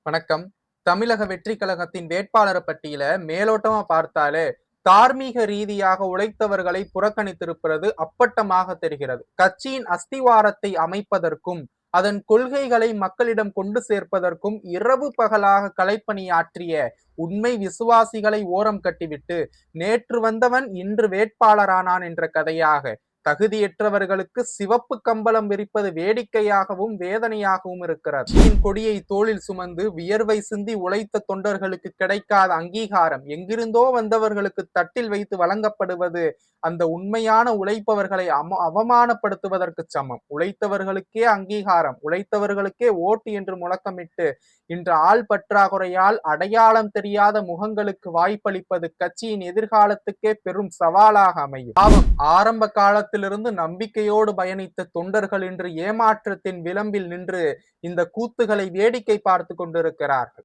வணக்கம். தமிழக வெற்றி கழகத்தின் வேட்பாளர் பட்டியல மேலோட்டமா பார்த்தாலே, தார்மீக ரீதியாக உழைத்தவர்களை புறக்கணித்திருப்பது அப்பட்டமாக தெரிகிறது. கட்சியின் அஸ்திவாரத்தை அமைப்பதற்கும், அதன் கொள்கைகளை மக்களிடம் கொண்டு சேர்ப்பதற்கும் இரவு பகலாக கலைப்பணியாற்றிய உண்மை விசுவாசிகளை ஓரம் கட்டிவிட்டு, நேற்று வந்தவன் இன்று வேட்பாளரானான் என்ற கதையாக தகுதியற்றவர்களுக்கு சிவப்பு கம்பளம் விரிப்பது வேடிக்கையாகவும் வேதனையாகவும் இருக்கிறது. கட்சியின் கொடியை தோளில் சுமந்து வியர்வை சிந்தி உழைத்த தொண்டர்களுக்கு கிடைக்காத அங்கீகாரம் எங்கிருந்தோ வந்தவர்களுக்கு தட்டில் வைத்து வழங்கப்படுவது அந்த உண்மையான உழைப்பவர்களை அவமானப்படுத்துவதற்கு சமம். உழைத்தவர்களுக்கே அங்கீகாரம், உழைத்தவர்களுக்கே ஓட்டு என்று முழக்கமிட்டு இன்று ஆள் பற்றாக்குறையால் அடையாளம் தெரியாத முகங்களுக்கு வாய்ப்பளிப்பது கட்சியின் எதிர்காலத்துக்கே பெரும் சவாலாக அமையும். பாவம், ஆரம்ப காலத்திலிருந்து நம்பிக்கையோடு பயணித்த தொண்டர்கள் இன்று ஏமாற்றத்தின் விளம்பில் நின்று இந்த கூத்துகளை வேடிக்கை பார்த்து கொண்டிருக்கிறார்கள்.